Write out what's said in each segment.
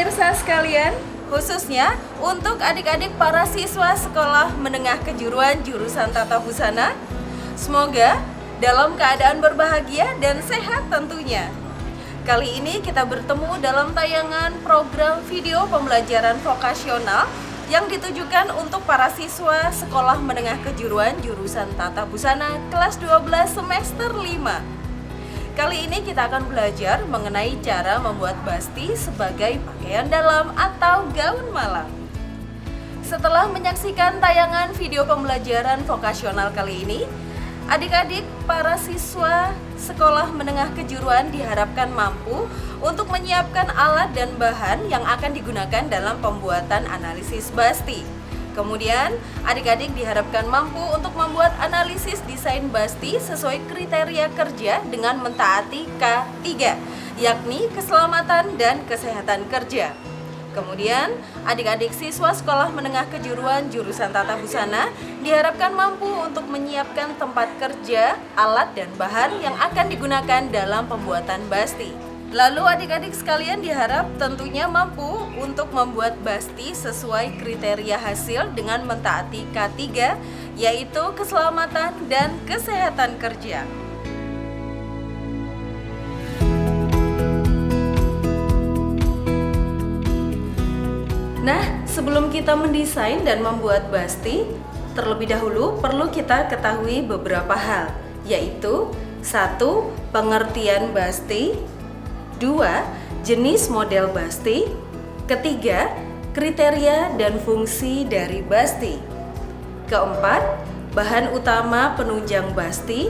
pemirsa sekalian, khususnya untuk adik-adik para siswa sekolah menengah kejuruan jurusan Tata Busana, semoga dalam keadaan berbahagia dan sehat tentunya. Kali ini kita bertemu dalam tayangan program video pembelajaran vokasional yang ditujukan untuk para siswa sekolah menengah kejuruan jurusan Tata Busana kelas 12 semester 5. Kali ini kita akan belajar mengenai cara membuat basti sebagai pakaian dalam atau gaun malam. Setelah menyaksikan tayangan video pembelajaran vokasional kali ini, adik-adik para siswa sekolah menengah kejuruan diharapkan mampu untuk menyiapkan alat dan bahan yang akan digunakan dalam pembuatan analisis basti. Kemudian, adik-adik diharapkan mampu untuk membuat analisis desain basti sesuai kriteria kerja dengan mentaati K3, yakni keselamatan dan kesehatan kerja. Kemudian, adik-adik siswa sekolah menengah kejuruan jurusan Tata Busana diharapkan mampu untuk menyiapkan tempat kerja, alat, dan bahan yang akan digunakan dalam pembuatan basti. Lalu adik-adik sekalian diharap tentunya mampu untuk membuat basti sesuai kriteria hasil dengan mentaati K3, yaitu keselamatan dan kesehatan kerja. Nah, sebelum kita mendesain dan membuat basti, terlebih dahulu perlu kita ketahui beberapa hal, yaitu 1. Pengertian basti, 2. Jenis model basti, 3. Kriteria dan fungsi dari basti, 4. Bahan utama penunjang basti,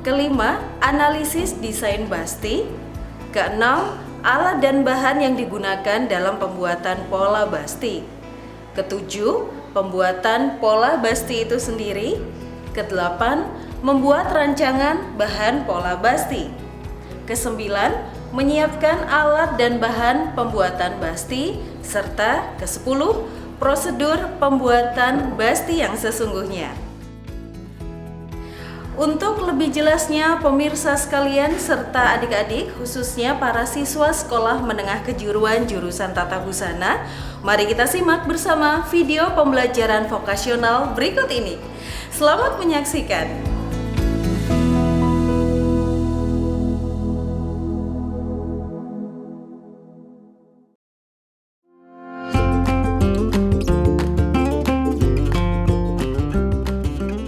5. Analisis desain basti, 6. Alat dan bahan yang digunakan dalam pembuatan pola basti, 7. Pembuatan pola basti itu sendiri, 8. Membuat rancangan bahan pola basti, 9. Menyiapkan alat dan bahan pembuatan basti, serta 10. Prosedur pembuatan basti yang sesungguhnya. Untuk lebih jelasnya pemirsa sekalian serta adik-adik, khususnya para siswa sekolah menengah kejuruan jurusan Tata Busana, mari kita simak bersama video pembelajaran vokasional berikut ini. Selamat menyaksikan.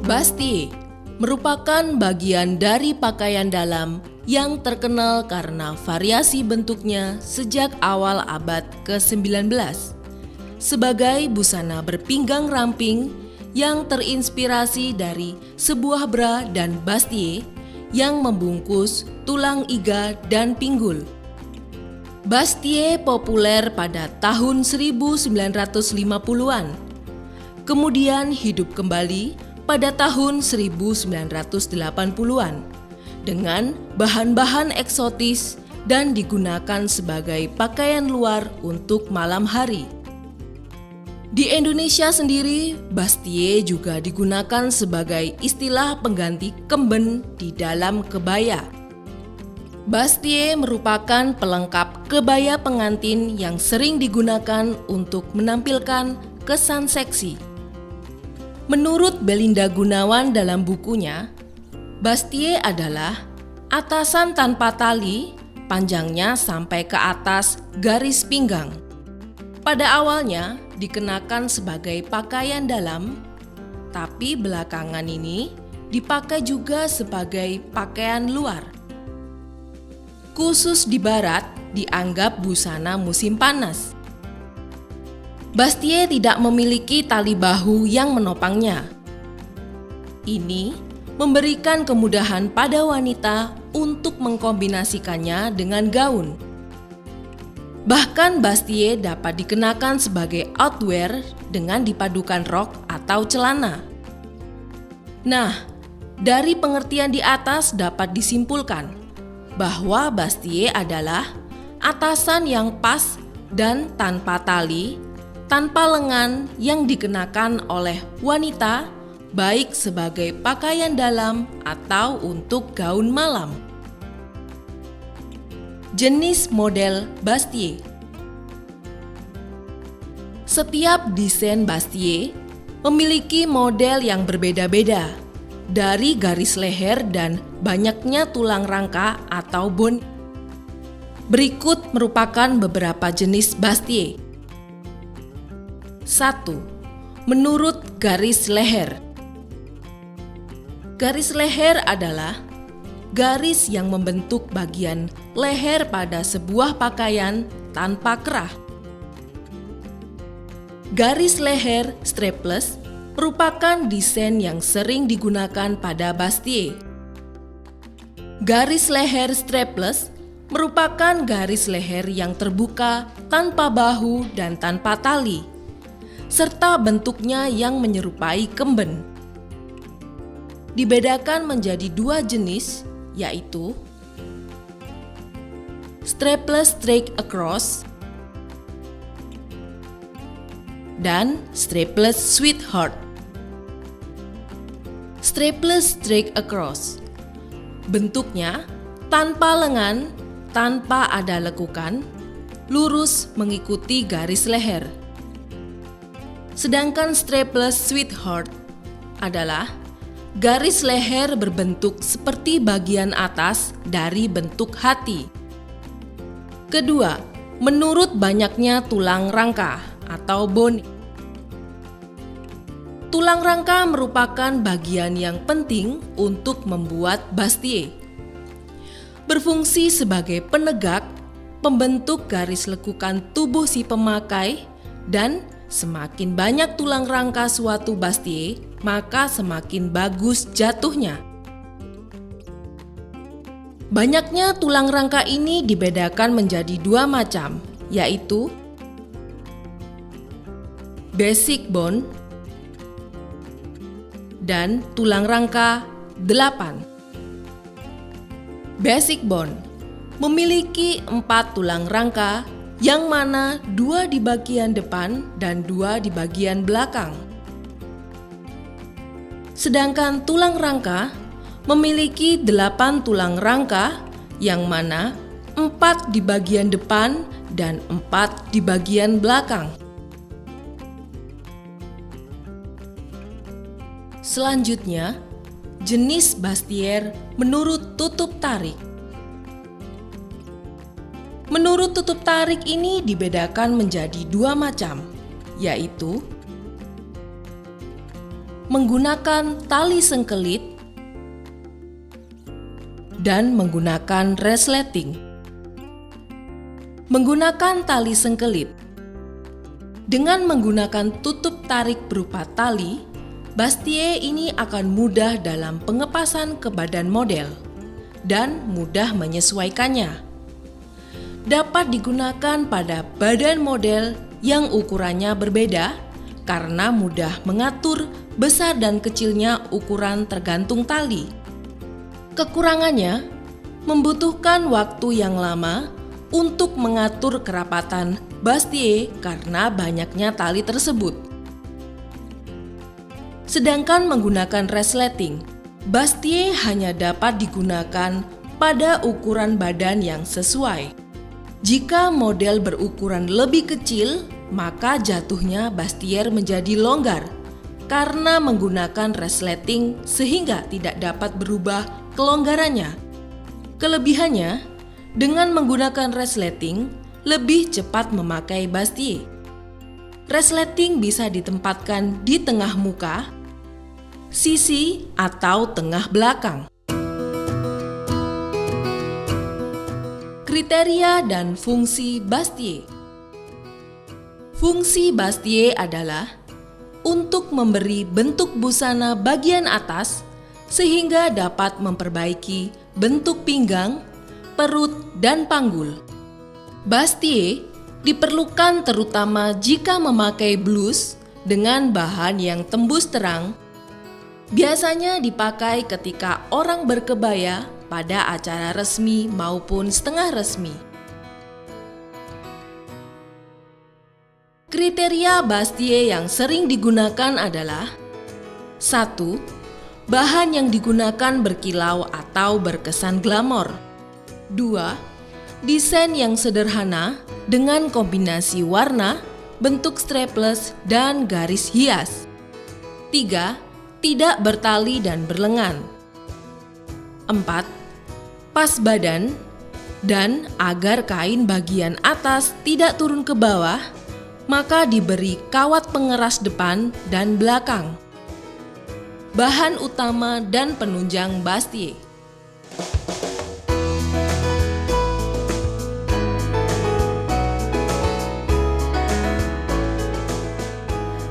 Basti merupakan bagian dari pakaian dalam yang terkenal karena variasi bentuknya sejak awal abad ke-19. Sebagai busana berpinggang ramping yang terinspirasi dari sebuah bra dan bustier yang membungkus tulang iga dan pinggul. Bustier populer pada tahun 1950-an, kemudian hidup kembali pada tahun 1980-an dengan bahan-bahan eksotis dan digunakan sebagai pakaian luar untuk malam hari. Di Indonesia sendiri, bustier juga digunakan sebagai istilah pengganti kemben di dalam kebaya. Bustier merupakan pelengkap kebaya pengantin yang sering digunakan untuk menampilkan kesan seksi. Menurut Belinda Gunawan dalam bukunya, bustier adalah atasan tanpa tali, panjangnya sampai ke atas garis pinggang. Pada awalnya dikenakan sebagai pakaian dalam, tapi belakangan ini dipakai juga sebagai pakaian luar. Khusus di barat dianggap busana musim panas. Bustier tidak memiliki tali bahu yang menopangnya. Ini memberikan kemudahan pada wanita untuk mengkombinasikannya dengan gaun. Bahkan bustier dapat dikenakan sebagai outwear dengan dipadukan rok atau celana. Nah, dari pengertian di atas dapat disimpulkan bahwa bustier adalah atasan yang pas dan tanpa tali, tanpa lengan yang dikenakan oleh wanita baik sebagai pakaian dalam atau untuk gaun malam. Jenis model bustier. Setiap desain bustier memiliki model yang berbeda-beda, dari garis leher dan banyaknya tulang rangka atau bone. Berikut merupakan beberapa jenis bustier. 1. Menurut garis leher. Garis leher adalah garis yang membentuk bagian leher pada sebuah pakaian tanpa kerah. Garis leher strapless merupakan desain yang sering digunakan pada bustier. Garis leher strapless merupakan garis leher yang terbuka tanpa bahu dan tanpa tali, serta bentuknya yang menyerupai kemben. Dibedakan menjadi dua jenis, yaitu strapless straight across dan strapless sweetheart. Strapless straight across bentuknya tanpa lengan, tanpa ada lekukan, lurus mengikuti garis leher. Sedangkan strapless sweetheart adalah garis leher berbentuk seperti bagian atas dari bentuk hati. Kedua, menurut banyaknya tulang rangka atau bone. Tulang rangka merupakan bagian yang penting untuk membuat bustier. Berfungsi sebagai penegak, pembentuk garis lekukan tubuh si pemakai, dan semakin banyak tulang rangka suatu bustier, maka semakin bagus jatuhnya. Banyaknya tulang rangka ini dibedakan menjadi dua macam, yaitu basic bone dan tulang rangka 8. Basic bone memiliki 4 tulang rangka, yang mana 2 di bagian depan dan 2 di bagian belakang. Sedangkan tulang rangka memiliki 8 tulang rangka, yang mana 4 di bagian depan dan 4 di bagian belakang. Selanjutnya, jenis bustier menurut tutup tarik. Menurut tutup tarik ini dibedakan menjadi dua macam, yaitu menggunakan tali sengkelit dan menggunakan resleting. Menggunakan tali sengkelit. Dengan menggunakan tutup tarik berupa tali, bustier ini akan mudah dalam pengepasan ke badan model dan mudah menyesuaikannya. Dapat digunakan pada badan model yang ukurannya berbeda karena mudah mengatur besar dan kecilnya ukuran tergantung tali. Kekurangannya membutuhkan waktu yang lama untuk mengatur kerapatan bustier karena banyaknya tali tersebut. Sedangkan menggunakan resleting, bustier hanya dapat digunakan pada ukuran badan yang sesuai. Jika model berukuran lebih kecil, maka jatuhnya bustier menjadi longgar karena menggunakan resleting sehingga tidak dapat berubah kelonggarannya. Kelebihannya, dengan menggunakan resleting, lebih cepat memakai bustier. Resleting bisa ditempatkan di tengah muka, sisi, atau tengah belakang. Kriteria dan fungsi bustier. Fungsi bustier adalah untuk memberi bentuk busana bagian atas sehingga dapat memperbaiki bentuk pinggang, perut, dan panggul. Bustier diperlukan terutama jika memakai blus dengan bahan yang tembus terang. Biasanya dipakai ketika orang berkebaya pada acara resmi maupun setengah resmi. Kriteria bustier yang sering digunakan adalah 1. Bahan yang digunakan berkilau atau berkesan glamor. 2. Desain yang sederhana dengan kombinasi warna, bentuk strapless, dan garis hias. 3. Tidak bertali dan berlengan. 4. Pas badan, dan agar kain bagian atas tidak turun ke bawah, maka diberi kawat pengeras depan dan belakang. Bahan utama dan penunjang bustier.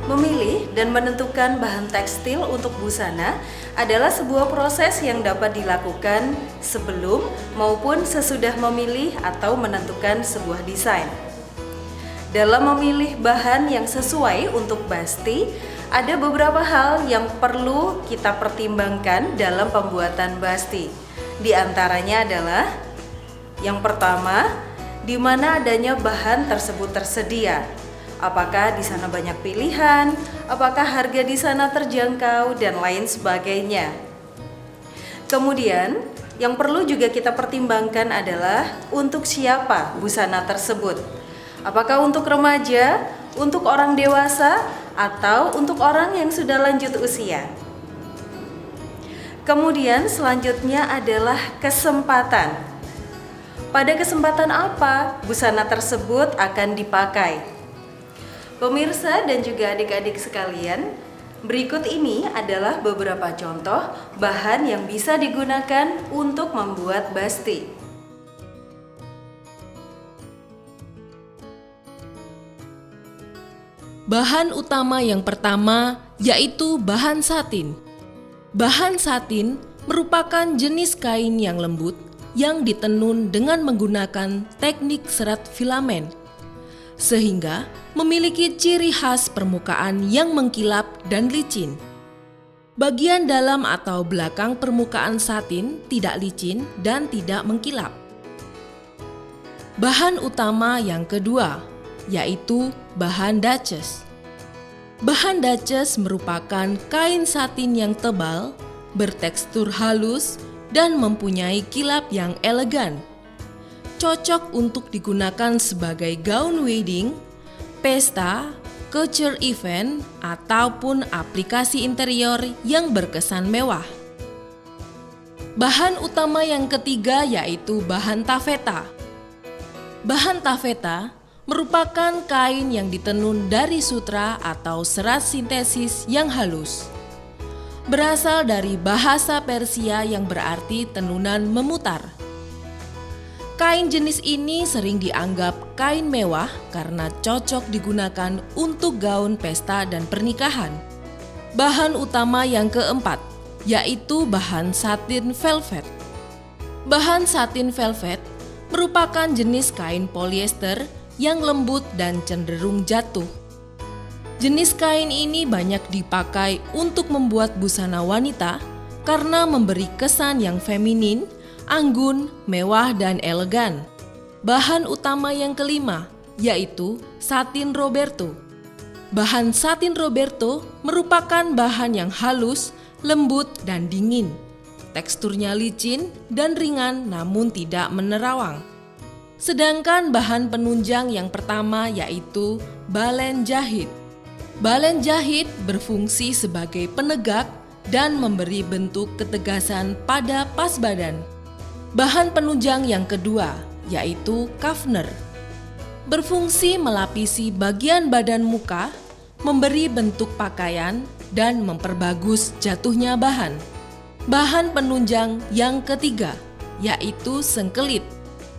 Memilih dan menentukan bahan tekstil untuk busana adalah sebuah proses yang dapat dilakukan sebelum maupun sesudah memilih atau menentukan sebuah desain. Dalam memilih bahan yang sesuai untuk basti, ada beberapa hal yang perlu kita pertimbangkan dalam pembuatan basti. Di antaranya adalah yang pertama, di mana adanya bahan tersebut tersedia. Apakah di sana banyak pilihan, apakah harga di sana terjangkau, dan lain sebagainya. Kemudian, yang perlu juga kita pertimbangkan adalah untuk siapa busana tersebut. Apakah untuk remaja, untuk orang dewasa, atau untuk orang yang sudah lanjut usia. Kemudian selanjutnya adalah kesempatan. Pada kesempatan apa busana tersebut akan dipakai? Pemirsa dan juga adik-adik sekalian, berikut ini adalah beberapa contoh bahan yang bisa digunakan untuk membuat basti. Bahan utama yang pertama yaitu bahan satin. Bahan satin merupakan jenis kain yang lembut yang ditenun dengan menggunakan teknik serat filamen, sehingga memiliki ciri khas permukaan yang mengkilap dan licin. Bagian dalam atau belakang permukaan satin tidak licin dan tidak mengkilap. Bahan utama yang kedua yaitu bahan Duchess. Bahan Duchess merupakan kain satin yang tebal, bertekstur halus, dan mempunyai kilap yang elegan. Cocok untuk digunakan sebagai gaun wedding, pesta, couture event, ataupun aplikasi interior yang berkesan mewah. Bahan utama yang ketiga yaitu bahan taffeta. Bahan taffeta merupakan kain yang ditenun dari sutra atau serat sintesis yang halus. Berasal dari bahasa Persia yang berarti tenunan memutar. Kain jenis ini sering dianggap kain mewah karena cocok digunakan untuk gaun pesta dan pernikahan. Bahan utama yang keempat yaitu bahan satin velvet. Bahan satin velvet merupakan jenis kain polyester yang lembut dan cenderung jatuh. Jenis kain ini banyak dipakai untuk membuat busana wanita karena memberi kesan yang feminin, anggun, mewah, dan elegan. Bahan utama yang kelima yaitu satin Roberto. Bahan satin Roberto merupakan bahan yang halus, lembut, dan dingin. Teksturnya licin dan ringan namun tidak menerawang. Sedangkan bahan penunjang yang pertama yaitu balen jahit. Balen jahit berfungsi sebagai penegak dan memberi bentuk ketegasan pada pas badan. Bahan penunjang yang kedua yaitu kafner. Berfungsi melapisi bagian badan muka, memberi bentuk pakaian, dan memperbagus jatuhnya bahan. Bahan penunjang yang ketiga yaitu sengkelit.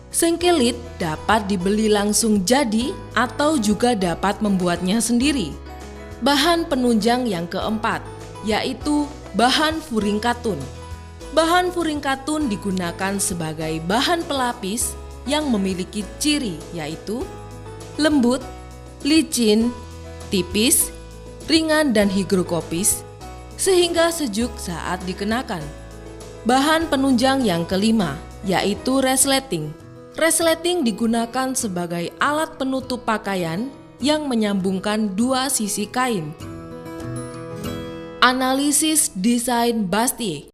Sengkelit dapat dibeli langsung jadi atau juga dapat membuatnya sendiri. Bahan penunjang yang keempat yaitu bahan furing katun. Bahan furing katun digunakan sebagai bahan pelapis yang memiliki ciri yaitu lembut, licin, tipis, ringan, dan higrokopis sehingga sejuk saat dikenakan. Bahan penunjang yang kelima yaitu resleting. Resleting digunakan sebagai alat penutup pakaian yang menyambungkan dua sisi kain. Analisis desain bustier.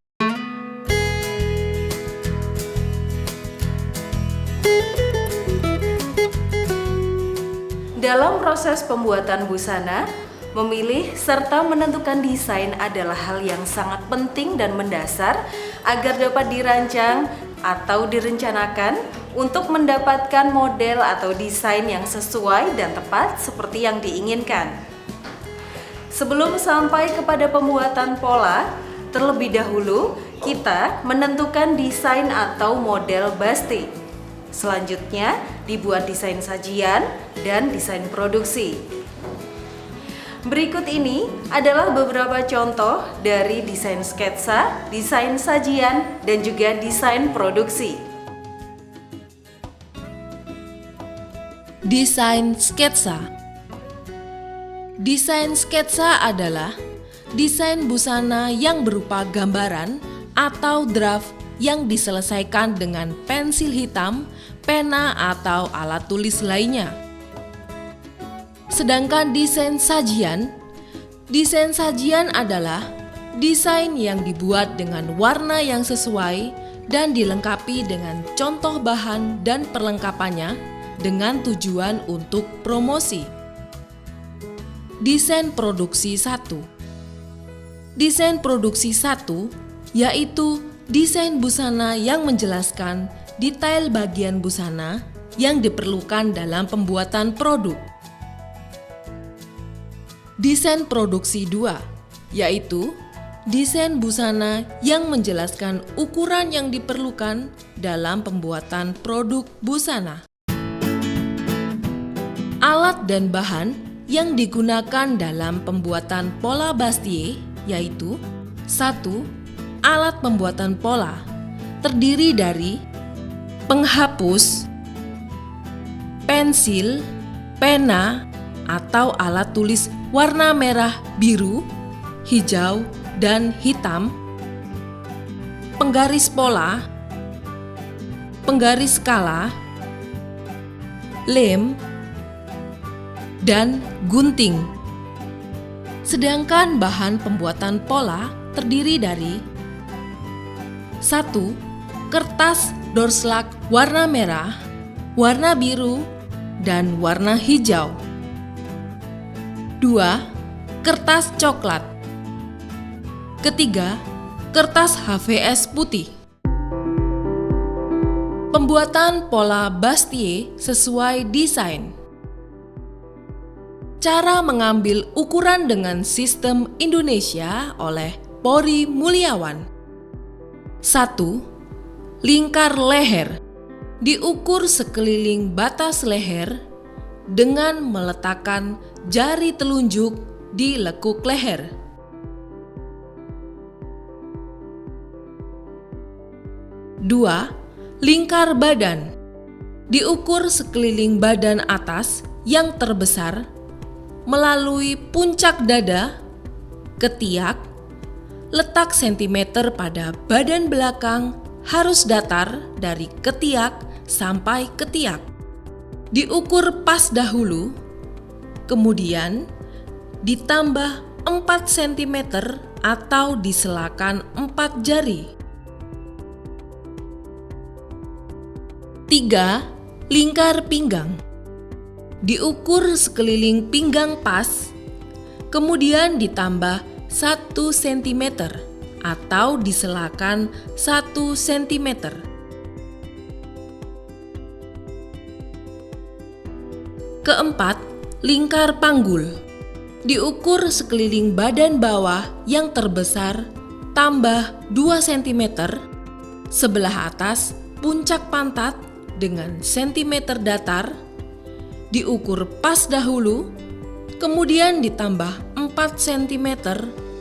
Dalam proses pembuatan busana, memilih serta menentukan desain adalah hal yang sangat penting dan mendasar agar dapat dirancang atau direncanakan untuk mendapatkan model atau desain yang sesuai dan tepat seperti yang diinginkan. Sebelum sampai kepada pembuatan pola, terlebih dahulu kita menentukan desain atau model batik. Selanjutnya dibuat desain sajian dan desain produksi. Berikut ini adalah beberapa contoh dari desain sketsa, desain sajian, dan juga desain produksi. Desain sketsa. Desain sketsa adalah desain busana yang berupa gambaran atau draft yang diselesaikan dengan pensil hitam, pena, atau alat tulis lainnya. Sedangkan desain sajian adalah desain yang dibuat dengan warna yang sesuai dan dilengkapi dengan contoh bahan dan perlengkapannya dengan tujuan untuk promosi. Desain produksi 1. Desain produksi 1 yaitu desain busana yang menjelaskan detail bagian busana yang diperlukan dalam pembuatan produk. Desain produksi 2, yaitu desain busana yang menjelaskan ukuran yang diperlukan dalam pembuatan produk busana. Alat dan bahan yang digunakan dalam pembuatan pola bustier yaitu 1. Alat pembuatan pola terdiri dari penghapus, pensil, pena, atau alat tulis warna merah, biru, hijau, dan hitam, penggaris pola, penggaris skala, lem, dan gunting. Sedangkan bahan pembuatan pola terdiri dari 1. Kertas doorslag warna merah, warna biru, dan warna hijau. 2. Kertas coklat. Ketiga, kertas HVS putih. Pembuatan pola bustier sesuai desain. Cara mengambil ukuran dengan sistem Indonesia oleh Pori Mulyawan. 1. Lingkar leher. Diukur sekeliling batas leher dengan meletakkan jari telunjuk di lekuk leher. 2. Lingkar badan. Diukur sekeliling badan atas yang terbesar melalui puncak dada, ketiak, letak sentimeter pada badan belakang harus datar dari ketiak sampai ketiak. Diukur pas dahulu, kemudian ditambah 4 cm atau diselakan 4 jari. 3. Lingkar pinggang. Diukur sekeliling pinggang pas, kemudian ditambah 1 cm atau diselakan 1 cm. Keempat, lingkar panggul. Diukur sekeliling badan bawah yang terbesar tambah 2 cm, sebelah atas puncak pantat dengan sentimeter datar, diukur pas dahulu, kemudian ditambah 4 cm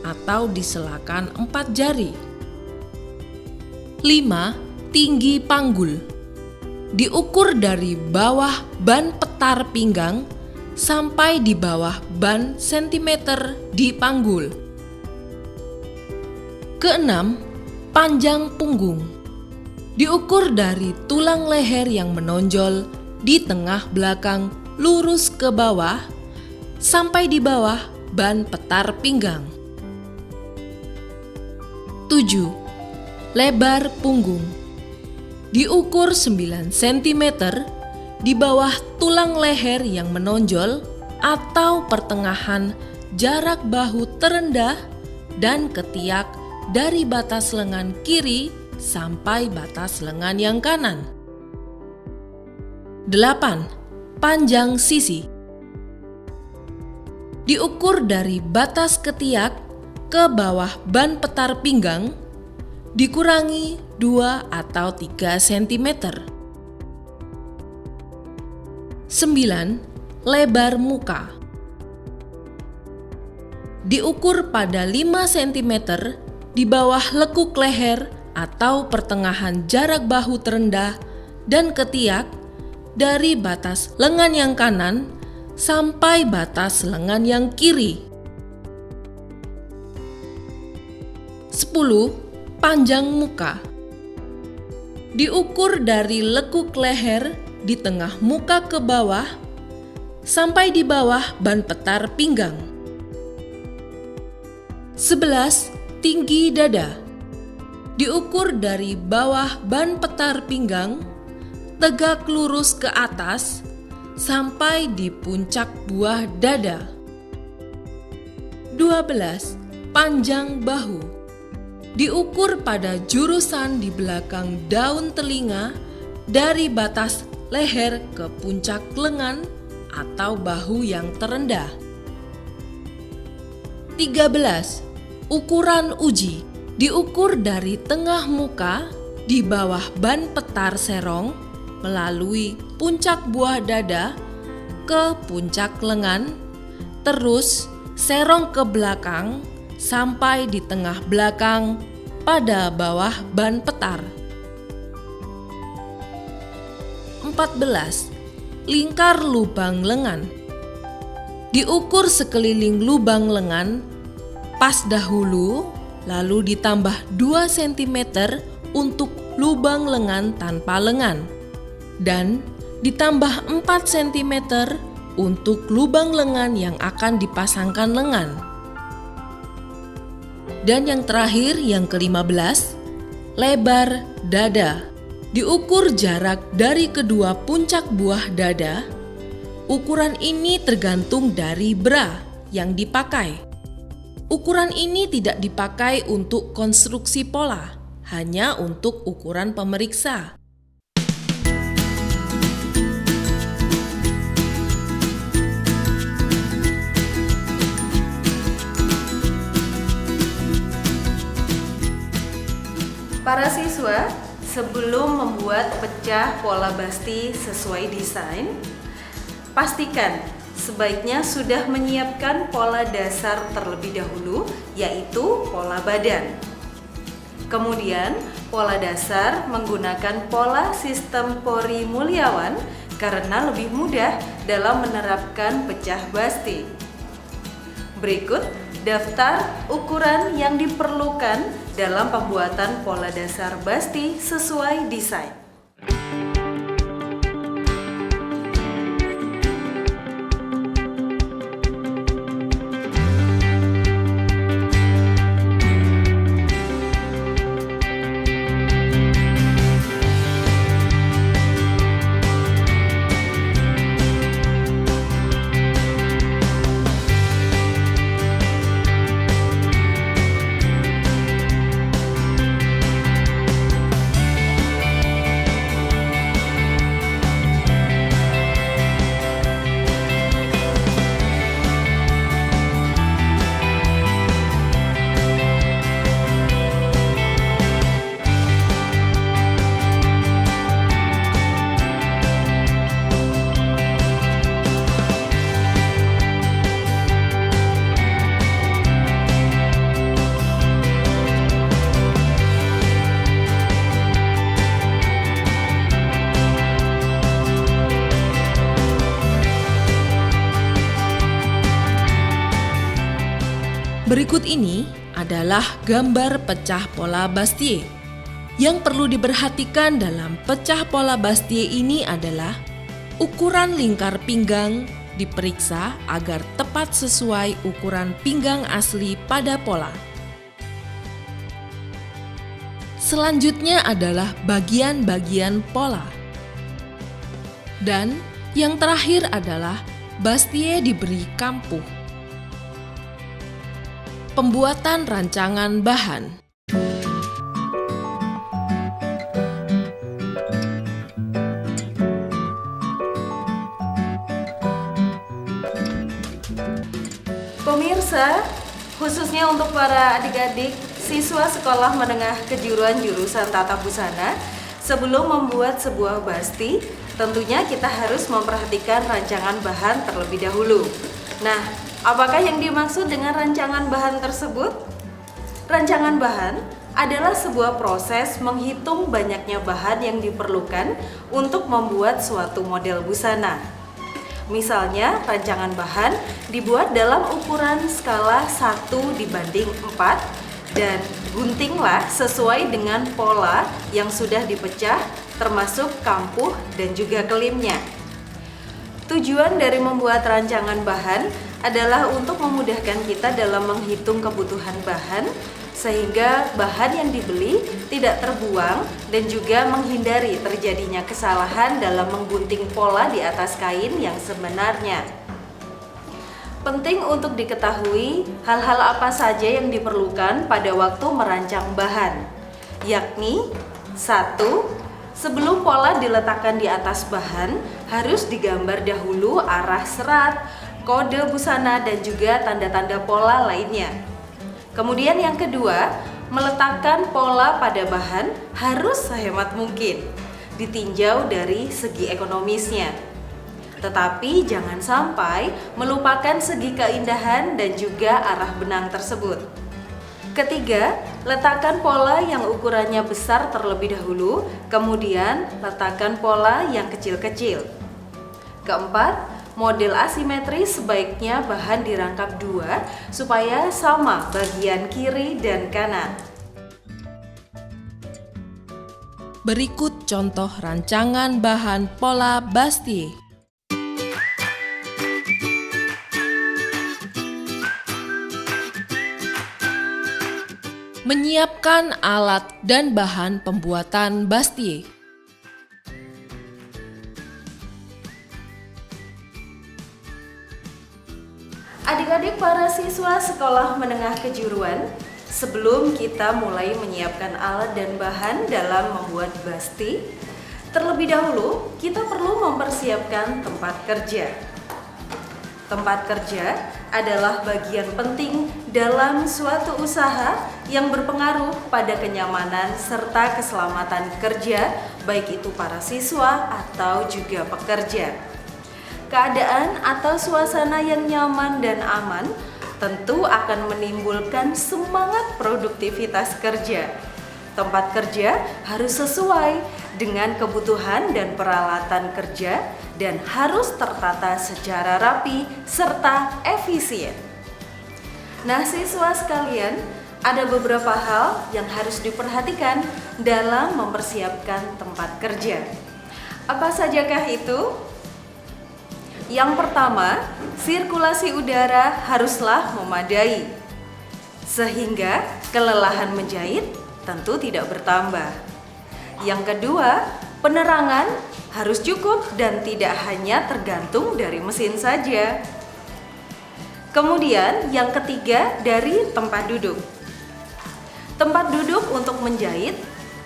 atau diselakan 4 jari. 5. Tinggi panggul. Diukur dari bawah ban petar pinggang sampai di bawah ban sentimeter di panggul. Keenam, panjang punggung. Diukur dari tulang leher yang menonjol di tengah belakang lurus ke bawah sampai di bawah ban petar pinggang. 7. Lebar punggung. Diukur 9 cm di bawah tulang leher yang menonjol atau pertengahan jarak bahu terendah dan ketiak dari batas lengan kiri sampai batas lengan yang kanan. 8. Panjang sisi. Diukur dari batas ketiak ke bawah ban petar pinggang, dikurangi 2 atau 3 cm. 9. Lebar muka. Diukur pada 5 cm di bawah lekuk leher atau pertengahan jarak bahu terendah dan ketiak dari batas lengan yang kanan sampai batas lengan yang kiri. 10. Panjang muka. Diukur dari lekuk leher di tengah muka ke bawah sampai di bawah ban petar pinggang. 11. Tinggi dada. Diukur dari bawah ban petar pinggang tegak lurus ke atas sampai di puncak buah dada. 12. Panjang bahu. Diukur pada jurusan di belakang daun telinga dari batas leher ke puncak lengan atau bahu yang terendah. 13. Ukuran uji. Diukur dari tengah muka di bawah ban petar serong melalui puncak buah dada ke puncak lengan, terus serong ke belakang sampai di tengah belakang pada bawah ban petar. 14. Lingkar lubang lengan. Diukur sekeliling lubang lengan pas dahulu, lalu ditambah 2 cm untuk lubang lengan tanpa lengan, dan ditambah 4 cm untuk lubang lengan yang akan dipasangkan lengan. Dan yang terakhir, yang ke-15, lebar dada. Diukur jarak dari kedua puncak buah dada. Ukuran ini tergantung dari bra yang dipakai. Ukuran ini tidak dipakai untuk konstruksi pola, hanya untuk ukuran pemeriksa. Para siswa, sebelum membuat pecah pola Basti sesuai desain, pastikan sebaiknya sudah menyiapkan pola dasar terlebih dahulu, yaitu pola badan. Kemudian, pola dasar menggunakan pola sistem Pori Mulyawan karena lebih mudah dalam menerapkan pecah Basti. Berikut daftar ukuran yang diperlukan dalam pembuatan pola dasar Basti sesuai desain. Berikut ini adalah gambar pecah pola Bastie. Yang perlu diperhatikan dalam pecah pola Bastie ini adalah ukuran lingkar pinggang diperiksa agar tepat sesuai ukuran pinggang asli pada pola. Selanjutnya adalah bagian-bagian pola. Dan yang terakhir adalah Bastie diberi kampuh. Pembuatan rancangan bahan. Pemirsa, khususnya untuk para adik-adik siswa sekolah menengah kejuruan jurusan Tata Busana, sebelum membuat sebuah basti, tentunya kita harus memperhatikan rancangan bahan terlebih dahulu. Nah, apakah yang dimaksud dengan rancangan bahan tersebut? Rancangan bahan adalah sebuah proses menghitung banyaknya bahan yang diperlukan untuk membuat suatu model busana. Misalnya, rancangan bahan dibuat dalam ukuran skala 1:4 dan guntinglah sesuai dengan pola yang sudah dipecah, termasuk kampuh dan juga kelimnya. Tujuan dari membuat rancangan bahan adalah untuk memudahkan kita dalam menghitung kebutuhan bahan, sehingga bahan yang dibeli tidak terbuang dan juga menghindari terjadinya kesalahan dalam menggunting pola di atas kain yang sebenarnya. Penting untuk diketahui hal-hal apa saja yang diperlukan pada waktu merancang bahan, yakni 1. Sebelum pola diletakkan di atas bahan, harus digambar dahulu arah serat, kode busana dan juga tanda-tanda pola lainnya. Kemudian yang kedua, meletakkan pola pada bahan harus sehemat mungkin, ditinjau dari segi ekonomisnya. Tetapi jangan sampai melupakan segi keindahan dan juga arah benang tersebut. Ketiga, letakkan pola yang ukurannya besar terlebih dahulu, kemudian letakkan pola yang kecil-kecil. Keempat, model asimetris sebaiknya bahan dirangkap dua supaya sama bagian kiri dan kanan. Berikut contoh rancangan bahan pola Bastie. Menyiapkan alat dan bahan pembuatan Bastie. Adik-adik para siswa sekolah menengah kejuruan, sebelum kita mulai menyiapkan alat dan bahan dalam membuat basti, terlebih dahulu kita perlu mempersiapkan tempat kerja. Tempat kerja adalah bagian penting dalam suatu usaha yang berpengaruh pada kenyamanan serta keselamatan kerja, baik itu para siswa atau juga pekerja. Keadaan atau suasana yang nyaman dan aman tentu akan menimbulkan semangat produktivitas kerja. Tempat kerja harus sesuai dengan kebutuhan dan peralatan kerja dan harus tertata secara rapi serta efisien. Nah, siswa sekalian, ada beberapa hal yang harus diperhatikan dalam mempersiapkan tempat kerja. Apa sajakah itu? Yang pertama, sirkulasi udara haruslah memadai, sehingga kelelahan menjahit tentu tidak bertambah. Yang kedua, penerangan harus cukup dan tidak hanya tergantung dari mesin saja. Kemudian yang ketiga, dari tempat duduk. Tempat duduk untuk menjahit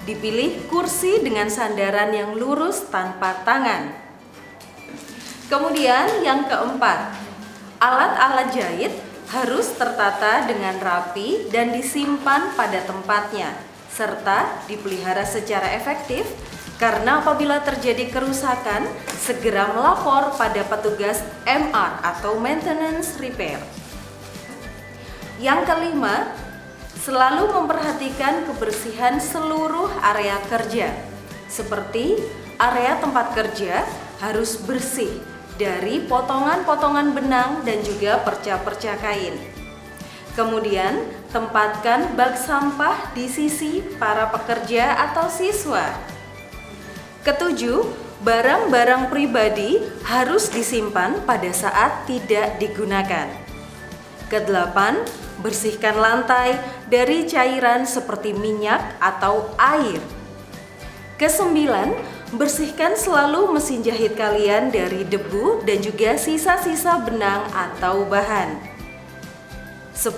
dipilih kursi dengan sandaran yang lurus tanpa tangan. Kemudian yang keempat, alat-alat jahit harus tertata dengan rapi dan disimpan pada tempatnya, serta dipelihara secara efektif, karena apabila terjadi kerusakan, segera melapor pada petugas MR atau Maintenance Repair. Yang kelima, selalu memperhatikan kebersihan seluruh area kerja, seperti area tempat kerja harus bersih dari potongan-potongan benang dan juga perca-perca kain. Kemudian, tempatkan bak sampah di sisi para pekerja atau siswa. Ketujuh, barang-barang pribadi harus disimpan pada saat tidak digunakan. Kedelapan, bersihkan lantai dari cairan seperti minyak atau air. Kesembilan, Bersihkan selalu mesin jahit kalian dari debu dan juga sisa-sisa benang atau bahan. 10.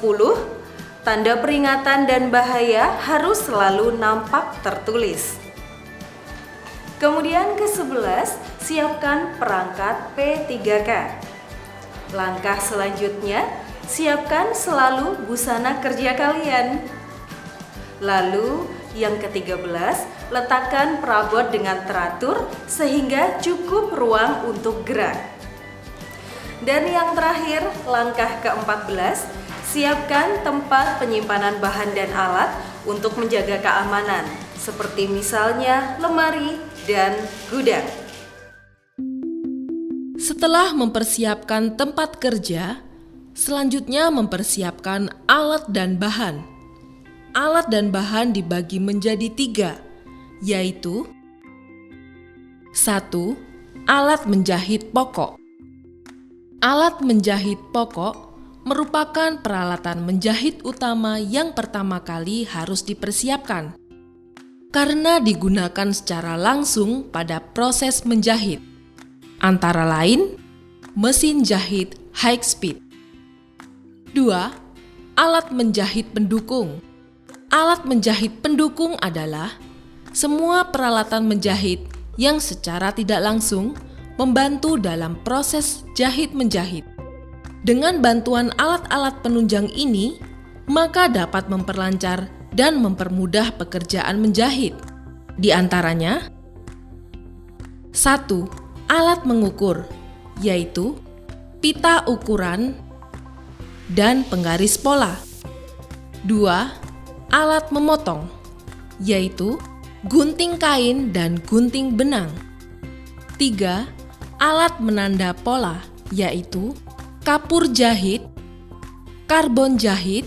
Tanda peringatan dan bahaya harus selalu nampak tertulis. Kemudian ke-11, siapkan perangkat P3K. Langkah selanjutnya, siapkan selalu busana kerja kalian. Lalu, yang ke-13, letakkan perabot dengan teratur sehingga cukup ruang untuk gerak. Dan yang terakhir, langkah ke-14, siapkan tempat penyimpanan bahan dan alat untuk menjaga keamanan, seperti misalnya lemari dan gudang. Setelah mempersiapkan tempat kerja, selanjutnya mempersiapkan alat dan bahan. Alat dan bahan dibagi menjadi 3, yaitu 1. Alat menjahit pokok. Alat menjahit pokok merupakan peralatan menjahit utama yang pertama kali harus dipersiapkan karena digunakan secara langsung pada proses menjahit, antara lain mesin jahit high speed. 2. Alat menjahit pendukung. Alat menjahit pendukung adalah semua peralatan menjahit yang secara tidak langsung membantu dalam proses jahit-menjahit. Dengan bantuan alat-alat penunjang ini, maka dapat memperlancar dan mempermudah pekerjaan menjahit. Di antaranya, 1. Alat mengukur, yaitu pita ukuran dan penggaris pola. 2. Alat memotong, yaitu gunting kain dan gunting benang. 3. Alat menanda pola, yaitu kapur jahit, karbon jahit,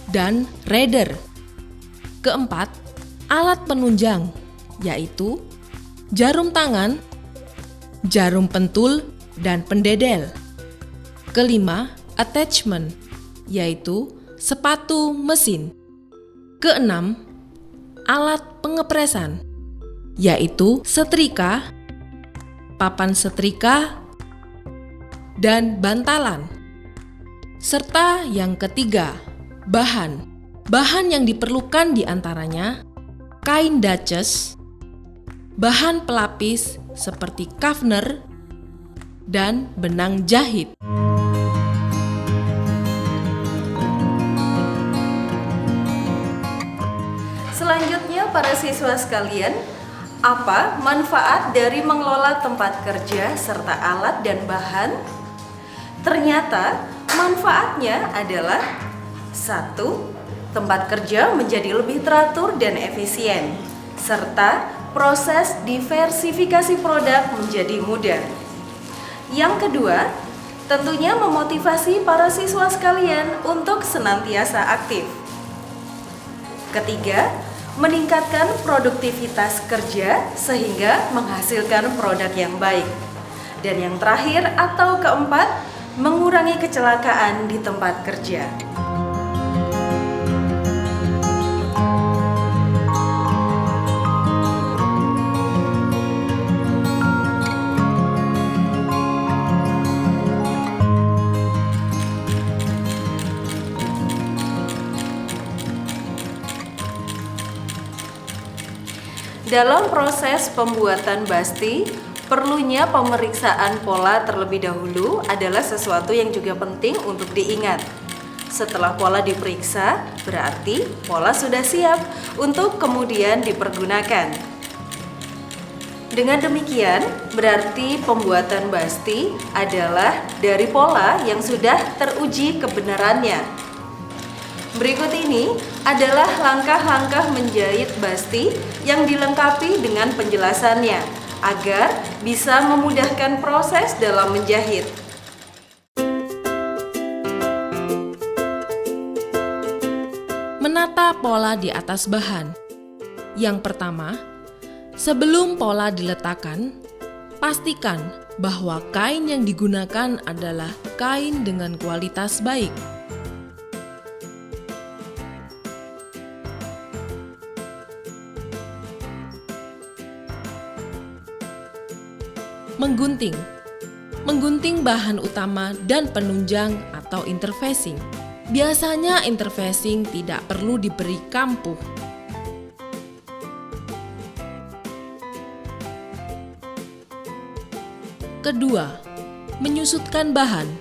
dan radar. 4. Alat penunjang, yaitu jarum tangan, jarum pentul, dan pendedel. 5. Attachment, yaitu sepatu mesin. 6. Alat pengepresan, yaitu setrika, papan setrika, dan bantalan. Serta yang ketiga, bahan. Bahan yang diperlukan diantaranya kain Dutches, bahan pelapis seperti kafner, dan benang jahit. Selanjutnya para siswa sekalian, apa manfaat dari mengelola tempat kerja serta alat dan bahan? Ternyata manfaatnya adalah 1. Tempat kerja menjadi lebih teratur dan efisien, serta proses diversifikasi produk menjadi mudah. Yang kedua, tentunya memotivasi para siswa sekalian untuk senantiasa aktif. Ketiga, meningkatkan produktivitas kerja sehingga menghasilkan produk yang baik. Dan yang terakhir atau keempat, mengurangi kecelakaan di tempat kerja. Dalam proses pembuatan basti, perlunya pemeriksaan pola terlebih dahulu adalah sesuatu yang juga penting untuk diingat. Setelah pola diperiksa, berarti pola sudah siap untuk kemudian dipergunakan. Dengan demikian, berarti pembuatan basti adalah dari pola yang sudah teruji kebenarannya. Berikut ini adalah langkah-langkah menjahit basti yang dilengkapi dengan penjelasannya agar bisa memudahkan proses dalam menjahit. Menata pola di atas bahan. Yang pertama, sebelum pola diletakkan, pastikan bahwa kain yang digunakan adalah kain dengan kualitas baik. Menggunting. Menggunting bahan utama dan penunjang atau interfacing. Biasanya interfacing tidak perlu diberi kampuh. Kedua, menyusutkan bahan.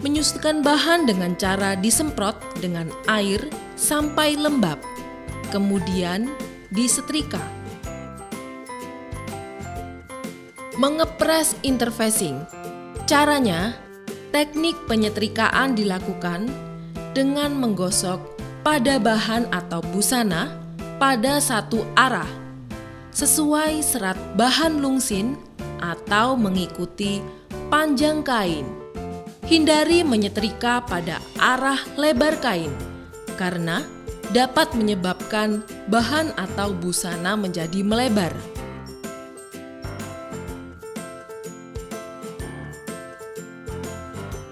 Menyusutkan bahan dengan cara disemprot dengan air sampai lembab, kemudian disetrika. Mengepres interfacing. Caranya, teknik penyetrikaan dilakukan dengan menggosok pada bahan atau busana pada satu arah, sesuai serat bahan lungsin atau mengikuti panjang kain. Hindari menyetrika pada arah lebar kain, karena dapat menyebabkan bahan atau busana menjadi melebar.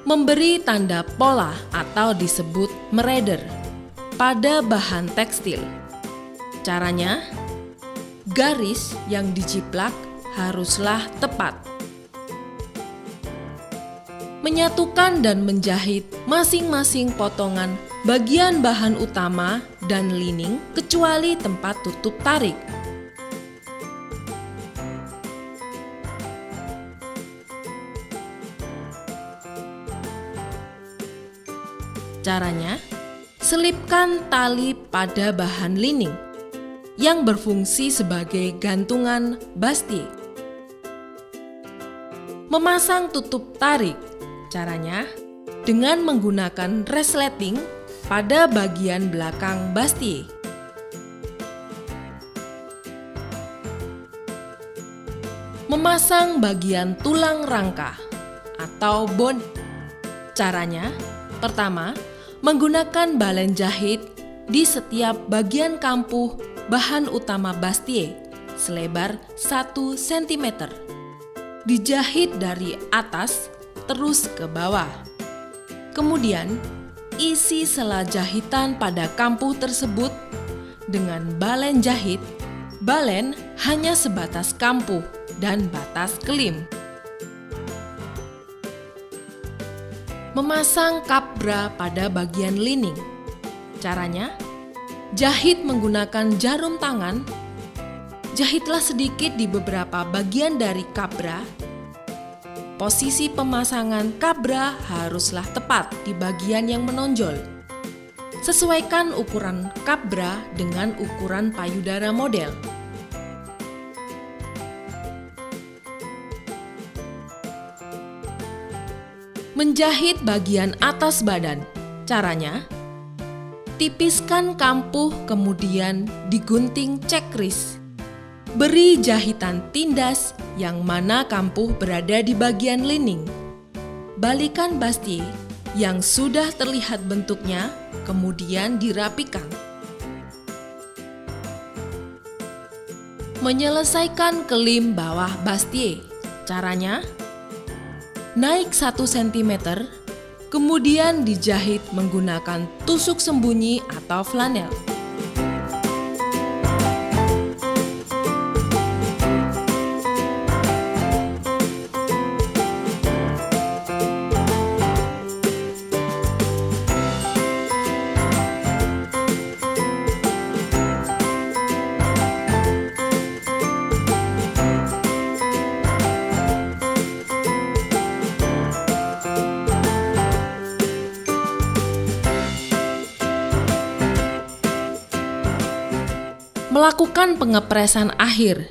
Memberi tanda pola atau disebut mereder pada bahan tekstil. Caranya, garis yang dijiplak haruslah tepat. Menyatukan dan menjahit masing-masing potongan bagian bahan utama dan lining kecuali tempat tutup tarik. Caranya, selipkan tali pada bahan lining yang berfungsi sebagai gantungan bustier. Memasang tutup tarik. Caranya, dengan menggunakan resleting pada bagian belakang bustier. Memasang bagian tulang rangka atau bone. Caranya, pertama, menggunakan balen jahit di setiap bagian kampuh bahan utama bustier selebar 1 cm. Dijahit dari atas terus ke bawah. Kemudian, isi sela jahitan pada kampuh tersebut dengan balen jahit. Balen hanya sebatas kampuh dan batas kelim. Memasang kabra pada bagian lining. Caranya, jahit menggunakan jarum tangan. Jahitlah sedikit di beberapa bagian dari kabra. Posisi pemasangan kabra haruslah tepat di bagian yang menonjol. Sesuaikan ukuran kabra dengan ukuran payudara model. Menjahit bagian atas badan. Caranya, tipiskan kampuh kemudian digunting cekris. Beri jahitan tindas yang mana kampuh berada di bagian lining. Balikan bustier yang sudah terlihat bentuknya, kemudian dirapikan. Menyelesaikan kelim bawah bustier. Caranya, naik 1 cm, kemudian dijahit menggunakan tusuk sembunyi atau flanel. Melakukan pengepresan akhir.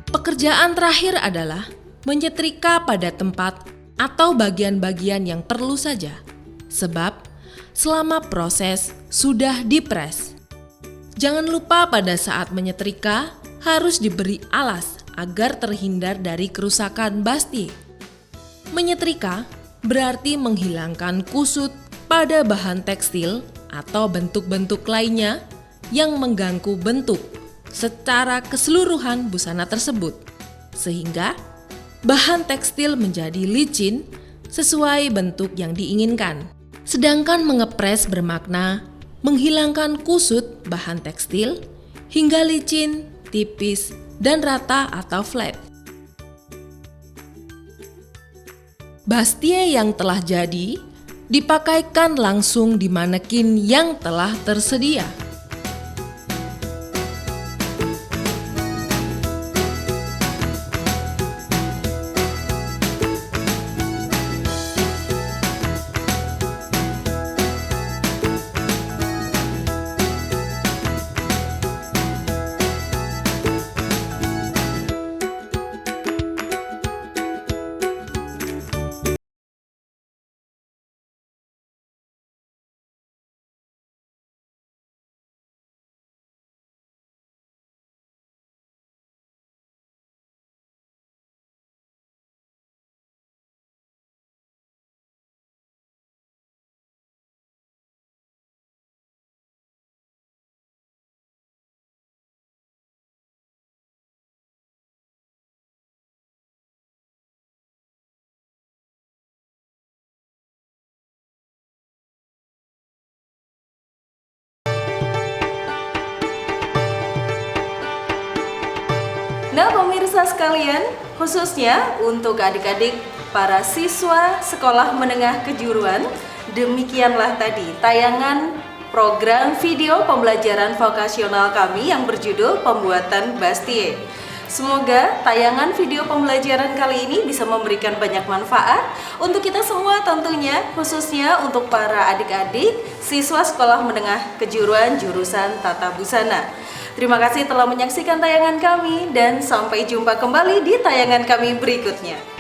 Pekerjaan terakhir adalah menyetrika pada tempat atau bagian-bagian yang perlu saja, sebab selama proses sudah dipres. Jangan lupa pada saat menyetrika harus diberi alas agar terhindar dari kerusakan bustier. Menyetrika berarti menghilangkan kusut pada bahan tekstil atau bentuk-bentuk lainnya yang mengganggu bentuk secara keseluruhan busana tersebut, sehingga bahan tekstil menjadi licin sesuai bentuk yang diinginkan. Sedangkan mengepres bermakna menghilangkan kusut bahan tekstil hingga licin, tipis, dan rata atau flat. Bastie yang telah jadi dipakaikan langsung di manekin yang telah tersedia. Nah pemirsa sekalian, khususnya untuk adik-adik para siswa sekolah menengah kejuruan, demikianlah tadi tayangan program video pembelajaran vokasional kami yang berjudul Pembuatan Bastie. Semoga tayangan video pembelajaran kali ini bisa memberikan banyak manfaat untuk kita semua tentunya, khususnya untuk para adik-adik siswa sekolah menengah kejuruan jurusan Tata Busana. Terima kasih telah menyaksikan tayangan kami dan sampai jumpa kembali di tayangan kami berikutnya.